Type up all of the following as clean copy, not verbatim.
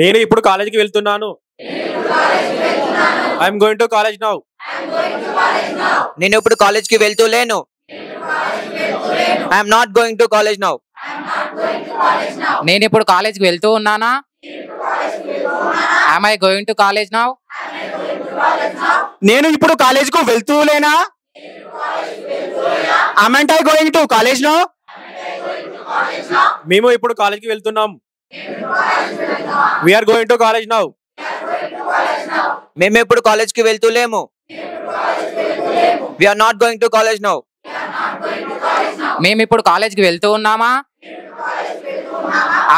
నేను ఇప్పుడు కాలేజీకి వెళ్తున్నాను. I'm going to college now. నేను ఇప్పుడు కాలేజ్కి వెళ్తూ లేను. I'm not going to college now. నేను ఇప్పుడు కాలేజ్కి వెళ్తూ ఉన్నానా? am I going to college now? నేను ఇప్పుడు కాలేజీకు వెళ్తూ లేనా? aren't I going to college now? మేము ఇప్పుడు కాలేజీకి వెళ్తున్నాం. we are going to college now. మేము ఇప్పుడు కాలేజ్కి వెళ్తూ లేము. we are not going to college now. మేము ఇప్పుడు కాలేజ్కి వెళ్తూ ఉన్నామా?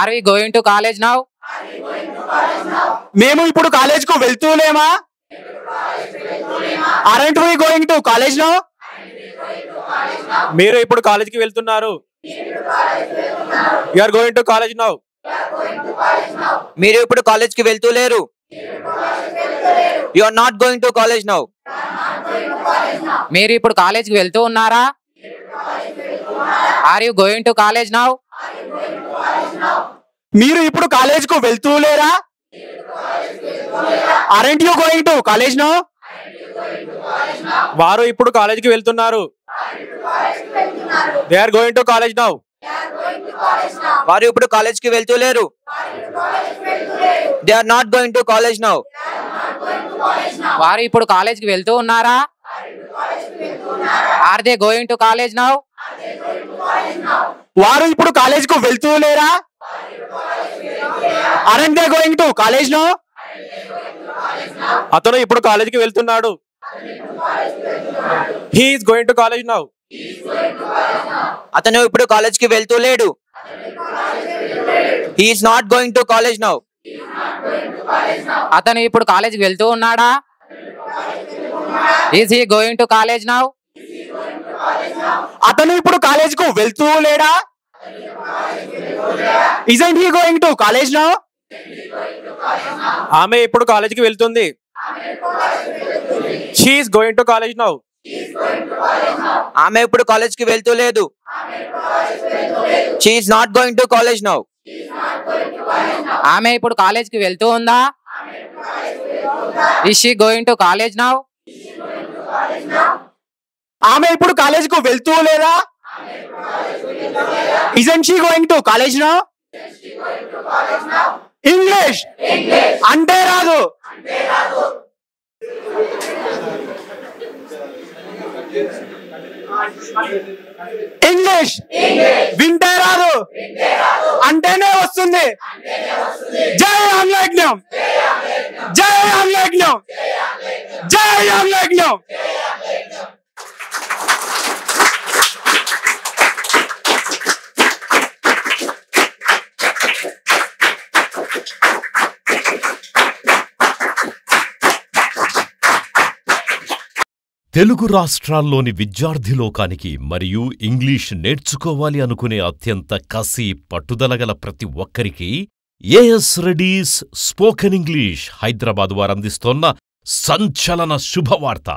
are we going to college now? మేము ఇప్పుడు కాలేజీకు వెళ్తూ లేమా? aren't we going to college now? మీరు ఇప్పుడు కాలేజీకి వెళ్తున్నారు. you are going to college now. మీరు ఇప్పుడు కాలేజ్కి వెళ్తూ లేరు. you are not going to college now. మీరు ఇప్పుడు కాలేజ్కి వెళ్తూ ఉన్నారా? are you going to college now? మీరు ఇప్పుడు కాలేజీకు వెళ్తూ లేరా? aren't you going to college now? వారు ఇప్పుడు కాలేజీకి వెళ్తున్నారు. they are going to college now. వారు ఇప్పుడు కాలేజ్కి వెళ్తూ లేరు. they are not going to college now. వారు ఇప్పుడు కాలేజ్కి వెళ్తూ ఉన్నారా? are they going to college now? వారు ఇప్పుడు కాలేజీకు వెళ్తూ లేరా? aren't they going to college now? అతను ఇప్పుడు కాలేజీకి వెళ్తున్నాడు. he is going to college now. అతను ఇప్పుడు కాలేజ్కి వెళ్తూ లేడు. he is not going to college now. అతను ఇప్పుడు కాలేజ్కి వెళ్తూ ఉన్నాడా? is he going to college now? అతను ఇప్పుడు కాలేజీకు వెళ్తూ లేడా? isn't he going to college now? ఆమె ఇప్పుడు కాలేజీకి వెళ్తుంది. she is going to college now. ఆమె ఇప్పుడు కాలేజ్కి వెళ్తూ లేదు. she is not going to college now. ఆమె ఇప్పుడు కాలేజ్కి వెళ్తూ ఉందా? is she going to college now? ఆమె ఇప్పుడు కాలేజీకు వెళ్తూ లేదా? isn't she going to college now? English అంటే రాదు. ఇంగ్లీష్ వింటే రాదు, అంటేనే వస్తుంది. జై ఆంగ్లేజ్ఞం, జై ఆంగ్లేజ్ఞం, జై ఆంగ్లేజ్ఞం. తెలుగు రాష్ట్రాల్లోని విద్యార్థి లోకానికి మరియు ఇంగ్లీష్ నేర్చుకోవాలి అనుకునే అత్యంత కసి పట్టుదలగల ప్రతి ఒక్కరికి AS Reddy's spoken English Hyderabad వారందిస్తోన్న సంచలన శుభవార్త.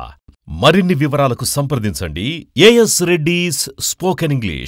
మరిన్ని వివరాలకు సంప్రదించండి ఏఎస్ రెడ్డీస్ స్పోకెన్ ఇంగ్లీష్.